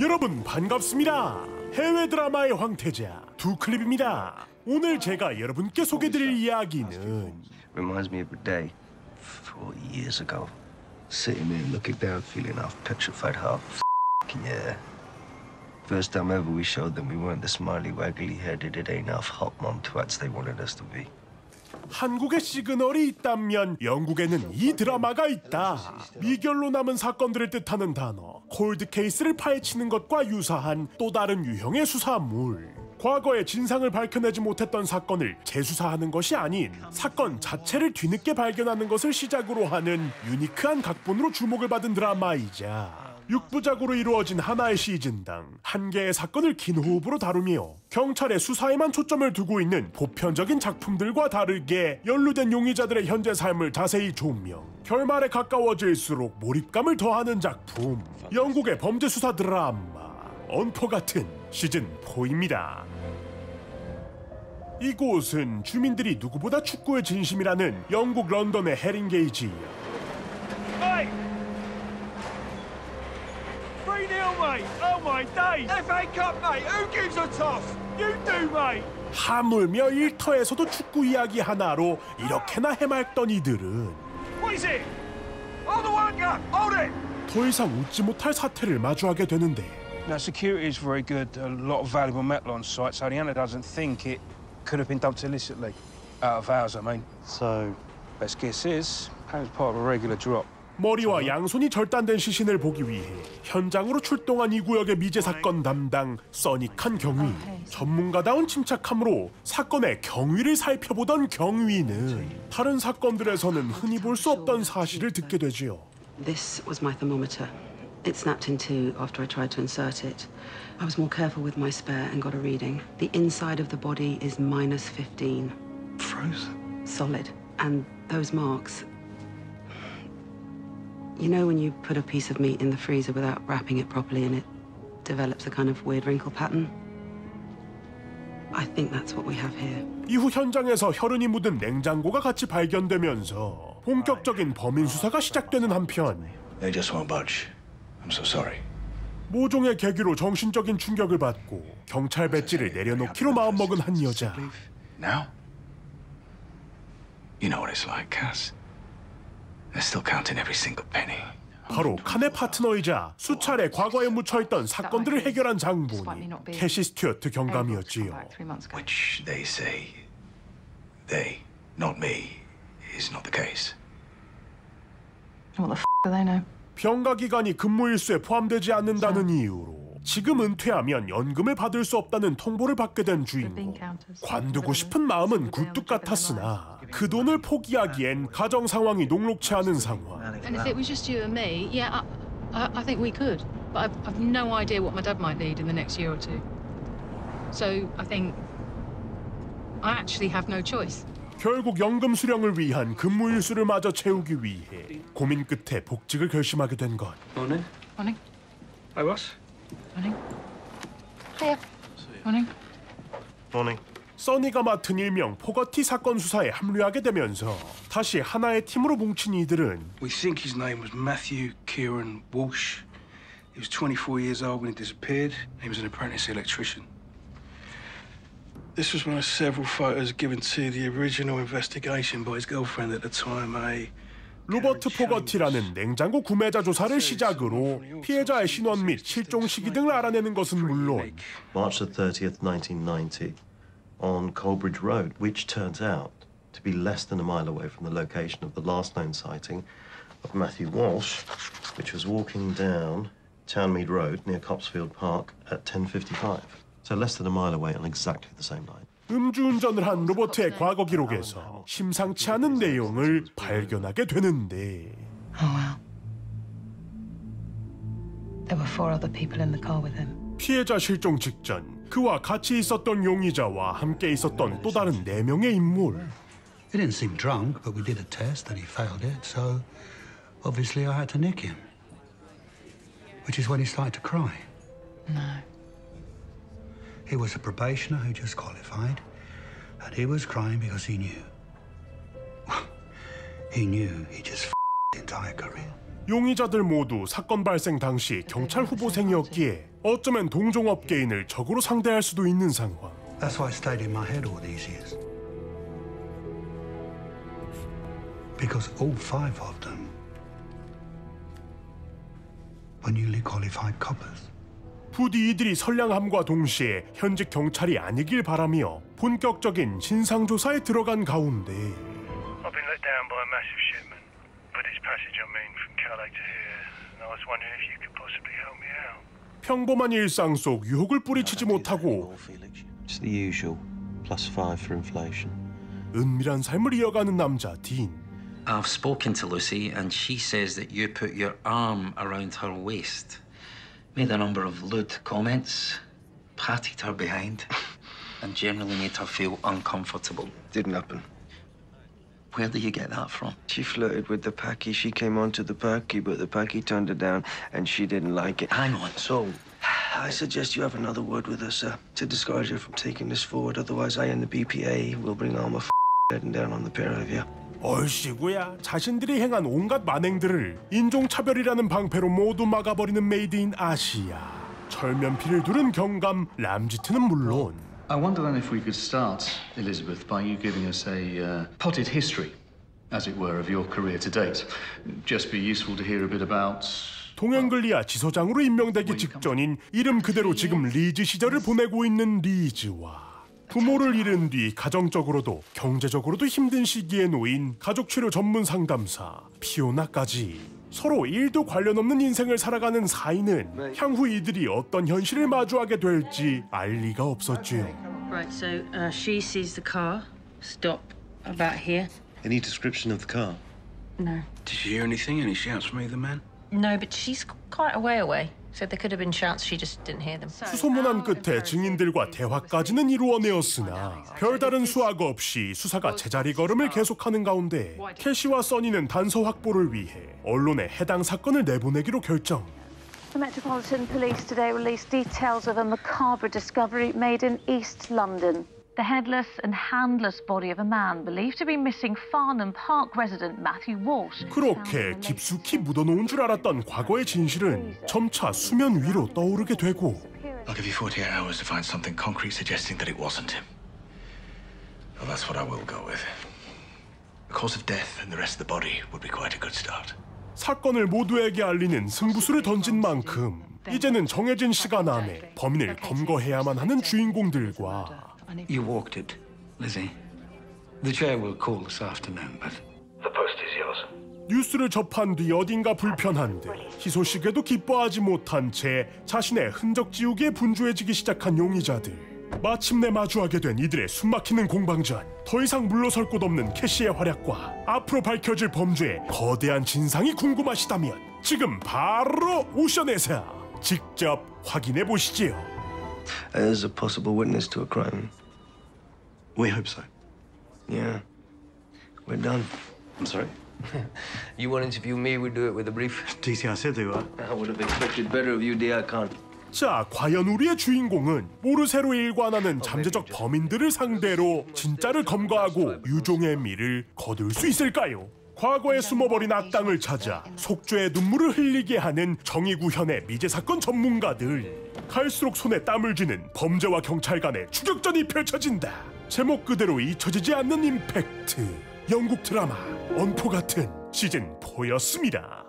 여러분 반갑습니다. 해외 드라마의 황태자 두클립입니다. 오늘 제가 여러분께 소개드릴 이야기는 Reminds me of a day 4 years ago. Sitting there looking down, feeling half petrified, half yeah. First time ever we showed them we weren't the smiley, waggly-headed, it ain't half hot mom twats they wanted us to be. 한국의 시그널이 있다면 영국에는 이 드라마가 있다. 미결로 남은 사건들을 뜻하는 단어 콜드 케이스를 파헤치는 것과 유사한 또 다른 유형의 수사물. 과거의 진상을 밝혀내지 못했던 사건을 재수사하는 것이 아닌 사건 자체를 뒤늦게 발견하는 것을 시작으로 하는 유니크한 각본으로 주목을 받은 드라마이자 6부작으로 이루어진 하나의 시즌당 한 개의 사건을 긴 호흡으로 다루며 경찰의 수사에만 초점을 두고 있는 보편적인 작품들과 다르게 연루된 용의자들의 현재 삶을 자세히 조명, 결말에 가까워질수록 몰입감을 더하는 작품, 영국의 범죄 수사 드라마 언포 같은 시즌4입니다. 이곳은 주민들이 누구보다 축구의 진심이라는 영국 런던의 헤링게이지예요. 3-0, mate! Oh my days! FA Cup, mate! Who gives a toss? You do, mate! 하물며 일터에서도 축구 이야기 하나로 이렇게나 해맑던 이들은 What is it? Oh, the one gun! Hold it! 더 이상 웃지 못할 사태를 마주하게 되는데 Now, security is very good. A lot of valuable metal on site, so the owner doesn't think it could have been dumped illicitly. Out of hours, I mean. So, best guess is, it was part of a regular drop. 머리와 양손이 절단된 시신을 보기 위해 현장으로 출동한 이 구역의 미제 사건 담당 써닉한 경위. 전문가다운 침착함으로 사건의 경위를 살펴보던 경위는 다른 사건들에서는 흔히 볼 수 없던 사실을 듣게 되지요. This was my thermometer. It snapped in two after I tried to insert it. I was more careful with my spare and got a reading. The inside of the body is -15. Frozen? Solid. And those marks... You know when you put a piece of meat in the freezer without wrapping it properly and it develops a kind of weird wrinkle pattern? I think that's what we have here. 이후 현장에서 혈흔이 묻은 냉장고가 같이 발견되면서 본격적인 범인 수사가 시작되는 한편 They just won't budge. I'm so sorry. 모종의 계기로 정신적인 충격을 받고 경찰 배지를 내려놓기로 마음먹은 한 여자. Now? You know what it's like, Cass. They're still counting every single penny. 바로 칸의 파트너이자 수차례 과거에 묻혀있던 사건들을 해결한 장본인 캐시 스튜어트 경감이었지요. Which they say, they, not me, is not the case. What the f*** do they know? 병가 기간이 근무 일수에 포함되지 않는다는 이유로 지금 은퇴하면 연금을 받을 수 없다는 통보를 받게 된 주인공. 관두고 싶은 마음은 굴뚝 같았으나 그 돈을 포기하기엔 가정 상황이 녹록치 않은 상황. And if it was just you and me, yeah, I think we could. But I've no idea what my dad might need in the next year or two. So I think I actually have no choice. 결국 연금 수령을 위한 근무 일수를 마저 채우기 위해 고민 끝에 복직을 결심하게 된 것. Morning. Morning. Hi, boss. Morning. Hiya. Morning. Morning. 써니가 맡은 일명 포거티 사건 수사에 합류하게 되면서 다시 하나의 팀으로 뭉친 이들은 We think his name was Matthew Kieran Walsh. He was 24 years old when he disappeared. He was an apprentice electrician. This was one of several photos given to the original investigation by his girlfriend at the time, 로버트 포거티라는 냉장고 구매자 조사를 시작으로 피해자의 신원 및 실종 시기 등을 알아내는 것은 물론 March the 30th, 1990, on Coleridge Road, which turns out to be less than a mile away from the location of the last known sighting of Matthew Walsh, which was walking down Townmead Road near Copsfield Park at 10:55. So less than a mile away on exactly the same line. 음주운전을 한 로버트의 과거 기록에서 심상치 않은 내용을 발견하게 되는데 Oh, well. There were 4 other people in the car with him. 피해자 실종 직전 그와 같이 있었던 용의자와 함께 있었던 또 다른 4명의 인물. He didn't seem drunk, but we did a test and he failed it, so obviously I had to nick him. Which is when he started to cry. No. He was a probationer who just qualified, and he was crying because he knew. He knew he just f***ed the entire career. 용의자들 모두 사건 발생 당시 경찰 후보생이었기에 어쩌면 동종업계인을 적으로 상대할 수도 있는 상황. That's why it stayed in my head all these years. Because all 5 of them were newly qualified coppers. 부디 이들이 선량함과 동시에 현직 경찰이 아니길 바라며 본격적인 진상조사에 들어간 가운데 I've been let down by a massive shipment. But this passage I mean from Calais to here. And I was wondering if you could possibly help me out. 평범한 일상 속 유혹을 뿌리치지 못하고 It's the usual, +5 for inflation. 은밀한 삶을 이어가는 남자 딘. I've spoken to Lucy and she says that you put your arm around her waist. Made a number of lewd comments, patted her behind, and generally made her feel uncomfortable. Didn't happen. Where do you get that from? She flirted with the Paki. She came onto the Paki, but the Paki turned her down, and she didn't like it. Hang on. So, I suggest you have another word with her, sir, to discourage her from taking this forward. Otherwise, I and the BPA will bring all my heading down on the pair of you. 얼씨구야, 자신들이 행한 온갖 만행들을 인종차별이라는 방패로 모두 막아버리는 메이드 인 아시아. 철면피를 두른 경감 람지트는 물론 I wonder then if we could start, Elizabeth, by you giving us a potted history, as it were, of your career to date. Just be useful to hear a bit about... 동앵글리아 지서장으로 임명되기 직전인 이름 그대로 지금 리즈 시절을 보내고 있는 리즈와 부모를 잃은 뒤 가정적으로도 경제적으로도 힘든 시기에 놓인 가족치료 전문 상담사 피오나까지 서로 일도 관련 없는 인생을 살아가는 사이는 향후 이들이 어떤 현실을 마주하게 될지 알 리가 없었지요. Right, so she sees the car stop about here. Any description of the car? No. Did you hear anything? Any shouts from either man? No, but she's quite a way away. So there could have been shouts, she just didn't hear them. 수소문한 끝에 증인들과 대화까지는 이루어내었으나 별다른 수확 없이 수사가 제자리 걸음을 계속하는 가운데 캐시와 써니는 단서 확보를 위해 언론에 해당 사건을 내보내기로 결정. The Metropolitan Police today released details of a macabre discovery made in East London. The headless and handless body of a man believed to be missing Farnham Park resident Matthew Walsh. 그렇게 깊숙이 묻어놓은 줄 알았던 과거의 진실은 점차 수면 위로 떠오르게 되고 I'll give you 48 hours to find something concrete suggesting that it wasn't him. Well, that's what I will go with. The cause of death and the rest of the body would be quite a good start. 사건을 모두에게 알리는 승부수를 던진 만큼 이제는 정해진 시간 안에 범인을 검거해야만 하는 주인공들과 You walked it, Lizzie. The chair will call this afternoon, but the post is yours. 뉴스를 접한 뒤 어딘가 불편한 듯 희소식에도 기뻐하지 못한 채 자신의 흔적 지우기에 분주해지기 시작한 용의자들. 마침내 마주하게 된 이들의 숨막히는 공방전. 더 이상 물러설 곳 없는 캐시의 활약과 앞으로 밝혀질 범죄의 거대한 진상이 궁금하시다면 지금 바로 오션에서 직접 확인해 보시지요. As a possible witness to a crime. We hope so. Yeah. We're done. I'm sorry? You want to interview me, we do it with a brief. DC, I said they were. I would have expected better of you, D.I. Khan. 자, 과연 우리의 주인공은 모르쇠로 일관하는 잠재적 범인들을 상대로 진짜를 검거하고 유종의 미를 거둘 수 있을까요? 과거에 숨어버린 악당을 찾아 속죄의 눈물을 흘리게 하는 정의구현의 미제사건 전문가들. 갈수록 손에 땀을 쥐는 범죄와 경찰 간의 추격전이 펼쳐진다. 제목 그대로 잊혀지지 않는 임팩트. 영국 드라마 언포 같은 시즌 4였습니다.